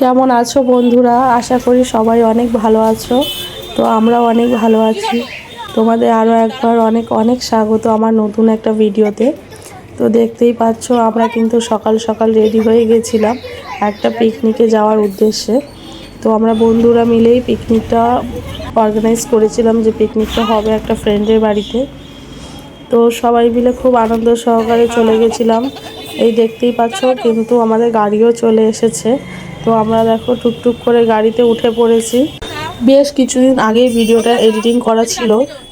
কেমন আছো বন্ধুরা? আশা করি সবাই অনেক ভালো আছো। তো আমরাও অনেক ভালো আছি। তোমাদের আরও একবার অনেক অনেক স্বাগত আমার নতুন একটা ভিডিওতে। তো দেখতেই পাচ্ছ আমরা কিন্তু সকাল সকাল রেডি হয়ে গেছিলাম একটা পিকনিকে যাওয়ার উদ্দেশ্যে। তো আমরা বন্ধুরা মিলেই পিকনিকটা অর্গানাইজ করেছিলাম, যে পিকনিকটা হবে একটা ফ্রেন্ডের বাড়িতে। তো সবাই মিলে খুব আনন্দ সহকারে চলে গেছিলাম। এই দেখতেই পাচ্ছ কিন্তু আমাদের গাড়িও চলে এসেছে। তো আমরা দেখো টুকটুক করে গাড়িতে উঠে পড়েছি। বেশ কিছুদিন আগেই ভিডিওটা এডিটিং করা ছিল,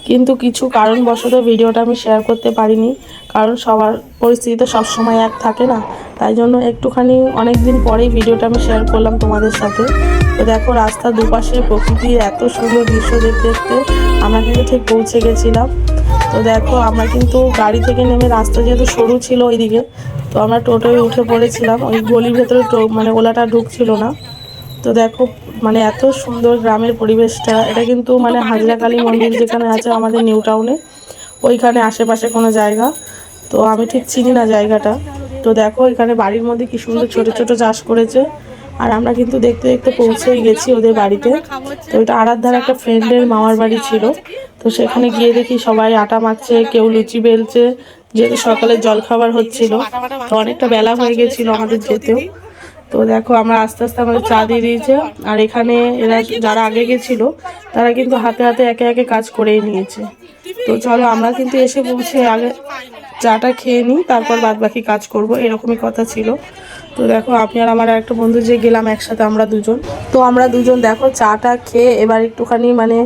কিন্তু কিছু কারণবশত ভিডিওটা আমি শেয়ার করতে পারিনি, কারণ সবার পরিস্থিতি তো সবসময় এক থাকে না। তাই জন্য একটুখানি অনেক দিন পরেই ভিডিওটা আমি শেয়ার করলাম তোমাদের সাথে। তো দেখো রাস্তার দুপাশে প্রকৃতির এত সুন্দর দৃশ্য দেখতে দেখতে আমরা কিন্তু ঠিক পৌঁছে গেছিলাম। তো দেখো আমরা কিন্তু গাড়ি থেকে নেমে, রাস্তা যেহেতু সরু ছিল ওইদিকে, তো আমরা টোটোয় উঠে পড়েছিলাম। ওই গলির ভেতরে মানে ওলাটা ঢুকছিল না। তো দেখো মানে এত সুন্দর গ্রামের পরিবেশটা। এটা কিন্তু মানে হাজরাকালী মন্দির যেখানে আছে আমাদের নিউ টাউনে, ওইখানে আশেপাশে কোনো জায়গা। তো আমি ঠিক চিনি না জায়গাটা। তো দেখো এখানে বাড়ির মধ্যে কি সুন্দর ছোট ছোট চাষ করেছে। আর আমরা কিন্তু দেখতে দেখতে পৌঁছেই গেছি ওদের বাড়িতে। তো এটা আরাধ্যার একটা ফ্রেন্ডের মামার বাড়ি ছিল। তো সেখানে গিয়ে দেখি সবাই আটা মাখছে, কেউ লুচি বেলছে, যেহেতু সকালের জলখাবার হচ্ছিল। তো অনেকটা বেলা হয়ে গেছিল আমাদের যেতেও। তো দেখো আমরা আস্তে আস্তে আমাদের চা দিয়ে দিয়েছে। আর এখানে এরা যারা আগে গেছিল তারা কিন্তু হাতে হাতে একে একে কাজ করেই নিয়েছে। তো চলো আমরা কিন্তু এসে পৌঁছে আগে চাটা খেয়ে নিই, তারপর বাদ বাকি কাজ করব, এরকমই কথা ছিল। তো দেখো আমি আর আমার একটা বন্ধু যে গেলাম একসাথে আমরা দুজন। তো আমরা দুজন দেখো চাটা খেয়ে এবার একটুখানি মানে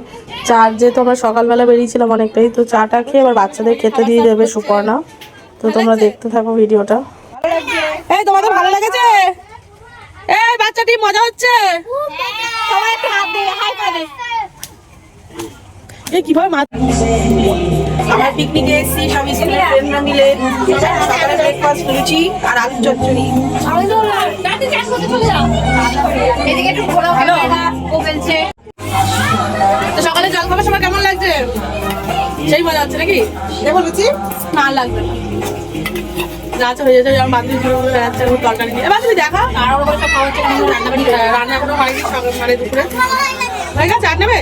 চা, যেহেতু আমরা সকালবেলা বেরিয়েছিলাম অনেকটাই, তো চাটা খেয়ে এবার বাচ্চাদের খেতে দিয়ে দেবে সুপর্ণা। তো তোমরা দেখতে থাকো ভিডিওটা। এই তোমাদের ভালো লেগেছে? এই বাচ্চাটি মজা হচ্ছে। সবাই একটু হাত দিয়ে হাই করে। এই কিভাবে আমরা পিকনিকে এসেছি সব স্কুলের ফ্রেন্ডরা মিলে। সকালে ব্রেকফাস্ট লুচি আর আলু চচ্চড়ি। তো সকালে জল খাবার সময় কেমন লাগছে? সেই মজা হচ্ছে নাকি? দেখো লুচি না লাগবে না, রান্না হয়ে যাচ্ছে। যেমন বান্ধবী বেড়াচ্ছে তরকারি দিয়ে। এবার তুমি দেখা আর ওর সব খাওয়া হচ্ছে, রান্না কোনো হয়নি মানে দুপুরে হয়ে গেছে। আর নেবে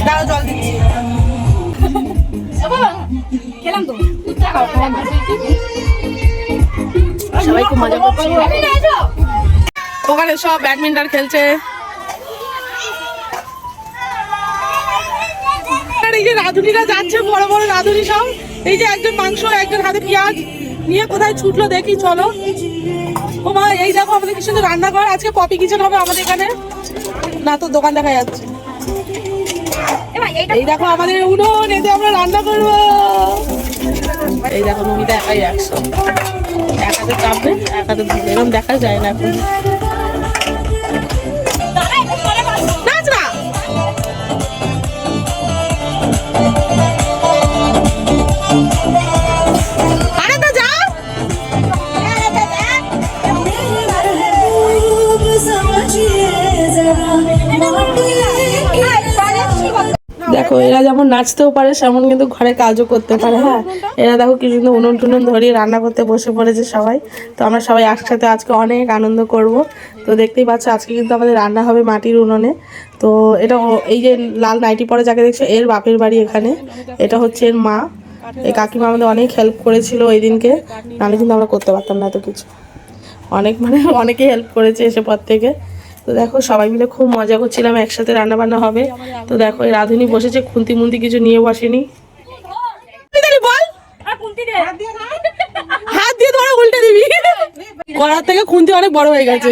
দাও, জল দিচ্ছি। খেলাম তো সবাই খুব মজা করছে। ওখানে সব ব্যাডমিন্টন খেলছে। এই যে রাঁধুনিরা যাচ্ছে, বড় বড় রাঁধুনি সব। এই যে একজন মাংস, একজন হাতে পেঁয়াজ নিয়ে কোথায় ছুটলো দেখি, চলো। ও মা, এই দেখো আমাদের কি সুন্দর রান্নাঘর। আজকে পপি কিচেন হবে আমাদের এখানে। না তো দোকান দেখা যাচ্ছে। এই দেখো আমাদের উনুন, এতে আমরা রান্না করবো। এই দেখো নমিতা একাই 100, এক হাতে চাপবে এক হাতে ধরবে, এরকম দেখা যায় না এখন। দেখো এরা যেমন নাচতেও পারে সেমন কিন্তু ঘরে কাজও করতে পারে। হ্যাঁ, এরা দেখো কি সুন্দর উনুন টুনুন ধরিয়ে রান্না করতে বসে পড়েছে সবাই। তো আমরা সবাই একসাথে আজকে অনেক আনন্দ করব। তো দেখতেই পাচ্ছ আজকে কিন্তু আমাদের রান্না হবে মাটির উনুনে। তো এটা এই যে লাল নাইটি পরে যাকে দেখছো, এর বাপের বাড়ি এখানে। এটা হচ্ছে এর মা। এই কাকিমা আমাদের অনেক হেল্প করেছিল ওই দিনকে, নাহলে কিন্তু আমরা করতে পারতাম না এত কিছু। অনেক মানে অনেকেই হেল্প করেছে এসে পর থেকে। তো দেখো সবাই মিলে খুব মজা করছিলাম, একসাথে রান্না বান্না হবে। তো দেখো এই রাঁধুনি বসেছে, খুন্তি মুন্তি কিছু নিয়ে বসেনি। হাত দিয়ে ধরে উল্টে দিবি, কড়ার থেকে খুন্তি অনেক বড় হয়ে গেছে।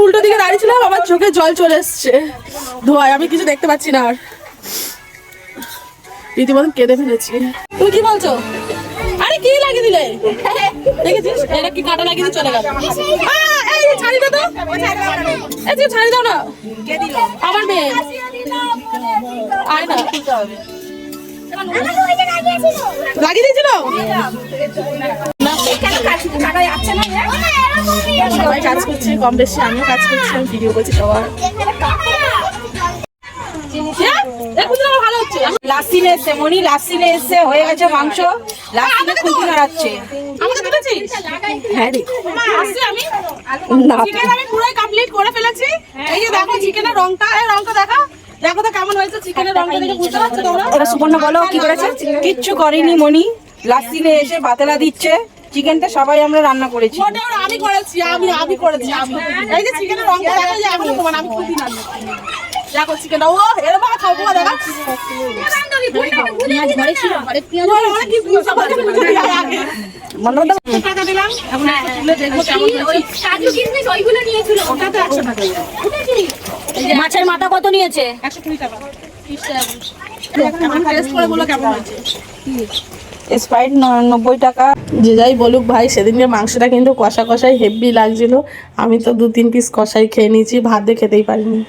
উল্টো দিকে দাঁড়িয়েছিলাম, আমার চোখে জল চলে এসছে ধোয়ায়, আমি কিছু দেখতে পাচ্ছি না আর। রীতিমতন কেঁদে ফেলেছি। তুমি কি বলছো? আরে কি লাগিয়ে দিলে দেখেছিস? এটা কি কাটা লাগিয়ে দিয়ে চলে গেল। ছাড়ি দাও তো, ছাড়ি দাও না। আমার মেয়ে আয় না, লাগিয়ে দিয়েছিল। সবাই কাজ করছে কম বেশি, আমিও কাজ করছি, আমি ভিডিও করছি সবার। ভালো হচ্ছে। লাসিনে এসে মনি, লাসিনে এসে হয়ে গেছে মাংস, লাসিনে খুঁটি নাড়াচ্ছে। আমাকে দিতেছে করেছিস? হ্যাঁ রে মা আসছি আমি না চিকেন আমি পুরোই কমপ্লিট করে ফেলেছি। এই যে দেখো চিকেনের রংটা, এই রংটা দেখো তো কেমন হয়েছে। চিকেনের রংটা দেখে বুঝতে পারছো তোমরা? এবার সুপর্ণা বলো কি করেছে? কিচ্ছু করেনি মনি, লাস্টিনে এসে বাতেলা দিচ্ছে। চিকেনটা সবাই আমরা রান্না করেছি। মোটেও না, আমি করেছি, আমি করেছি আমি। এই যে চিকেনের রংটা দেখো, যে এখনো তোমার আমি খুবই রান্না করি। দেখো চিকেনটা, ও এরকম ভাবে খাবো দেখা। অনেক কি বুঝতে পারছি না আগে। টাকা দিলাম, এখন একটু তুলে দেখবো কেমন হয়েছে। ওটা তো 100 টাকা। মাছের মাথা কত নিয়েছে? 120 টাকা। 30 টাকা। এখন টেস্ট করে বলো কেমন হয়েছে। স্প্রাইট 90 টাকা। যে যাই বলুক ভাই, সেদিনকে মাংসটা কিন্তু কষা কষাই হেভি লাগছিল। আমি তো 2-3 পিস কষাই খেয়ে নিয়েছি, ভাত দিয়ে খেতেই পারিনি।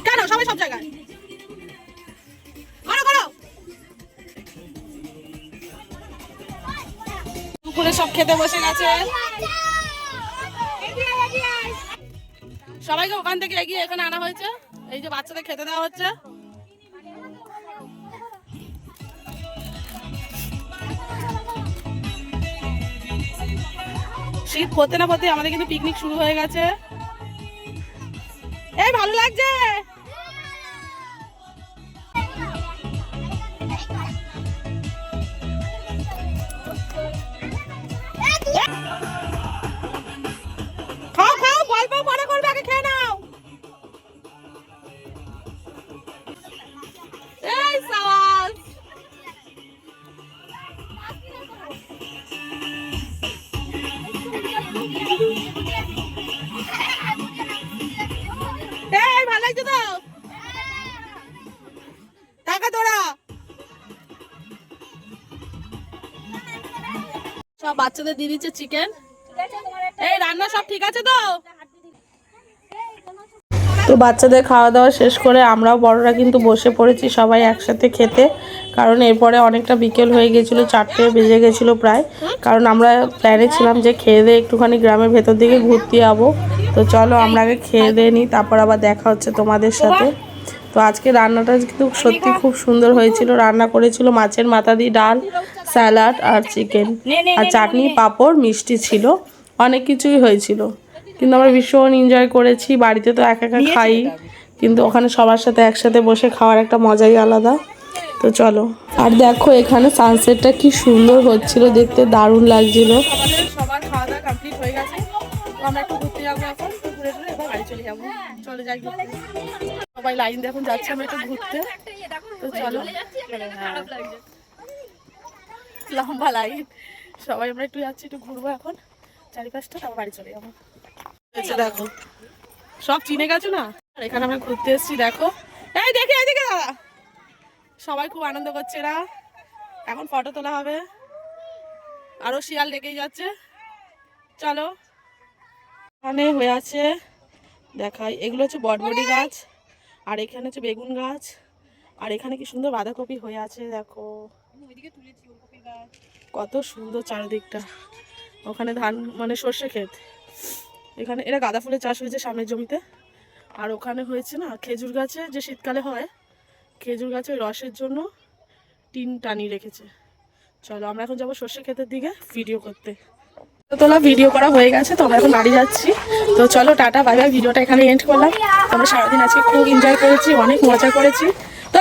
কেন সবাই সব জায়গায় করো। দুপুরে সব খেতে বসে গেছে। সবাইকে ওখান থেকে এগিয়ে এখানে আনা হয়েছে। এই যে বাচ্চাদের খেতে দেওয়া হচ্ছে। শীত পড়তে না পড়তে আমাদের কিন্তু পিকনিক শুরু হয়ে গেছে। এই ভালো লাগছে। খাও গল্প পরে করবে, আগে খেয়ে নাও। এই সাওয়াল এই ভালো লাগছে তো? টাকা তোরা সব বাচ্চাদের দিয়ে দিচ্ছে চিকেন। এই রান্না সব ঠিক আছে তো? তো বাচ্চাদের খাওয়া দাওয়া শেষ করে আমরাও বড়রা কিন্তু বসে পড়েছি সবাই একসাথে খেতে। কারণ এরপরে অনেকটা বিকেল হয়ে গেছিলো, 4টে বেজে গেছিলো প্রায়। কারণ আমরা প্ল্যানে ছিলাম যে খেয়ে দিয়ে একটুখানি গ্রামের ভেতর দিকে ঘুরতে যাবো। তো চলো আমরা আগে খেয়ে দিয়ে নিই, তারপর আবার দেখা হচ্ছে তোমাদের সাথে। তো আজকে রান্নাটা কিন্তু সত্যি খুব সুন্দর হয়েছিল। রান্না করেছিল মাছের মাথা দিয়ে ডাল, স্যালাড আর চিকেন, আর চাটনি, পাঁপড়, মিষ্টি ছিল, অনেক কিছুই হয়েছিল। কিন্তু আমরা ভীষণ এনজয় করেছি। বাড়িতে তো একা একা খাই, কিন্তু ওখানে সবার সাথে একসাথে বসে খাওয়ার একটা মজাই আলাদা। তো চলো, আর দেখো এখানে সানসেটটা কি সুন্দর হচ্ছিল, দেখতে দারুণ লাগছিল। আমাদের সবার খাওয়া দাওয়া কমপ্লিট হয়ে গেছে। তো আমরা একটু ঘুরতে যাবো এখন, ঘুরে টুরে এবার বাড়ি চলে যাবো। চলে যাই ঘুরতে। সবাই লাইন দিয়ে এখন যাচ্ছে আমরা একটু ঘুরতে। তো চলো, লম্বা লাইন, সবাই আমরা একটু যাচ্ছি, একটু ঘুরবো এখন চারিপাশটা, তারপর বাড়ি চলে যাবো। দেখো সব চিনে গেছো না, আর এখানে আমরা ঘুরতে এসেছি। দেখো এই দেখে এইদিকে দাদা, সবাই খুব আনন্দ করছে। এরা এখন ফটো তোলা হবে, আরো শিয়াল ডেকেই যাচ্ছে। চলো, এখানে হয়ে আছে দেখাই, এগুলো হচ্ছে বটবটি গাছ, আর এখানে হচ্ছে বেগুন গাছ, আর এখানে কি সুন্দর বাঁধাকপি হয়ে আছে। দেখো কত সুন্দর চারিদিকটা। ওখানে ধান মানে সর্ষে ক্ষেত, এখানে এরা গাঁদা ফুলের চাষ হয়েছে সামনের জমিতে। আর ওখানে হয়েছে না খেজুর গাছে, যে শীতকালে হয় খেজুর গাছে, ওই রসের জন্য টিন টানিয়ে রেখেছে। চলো আমরা এখন যাবো সর্ষে ক্ষেতের দিকে ভিডিও করতে। তোলা ভিডিও করা হয়ে গেছে, তো আমরা এখন বাড়ি যাচ্ছি। তো চলো টাটা বাই বাই, ভিডিওটা এখানে এন্ড করলাম। আমরা সারাদিন আজকে খুব এনজয় করেছি, অনেক মজা করেছি। তো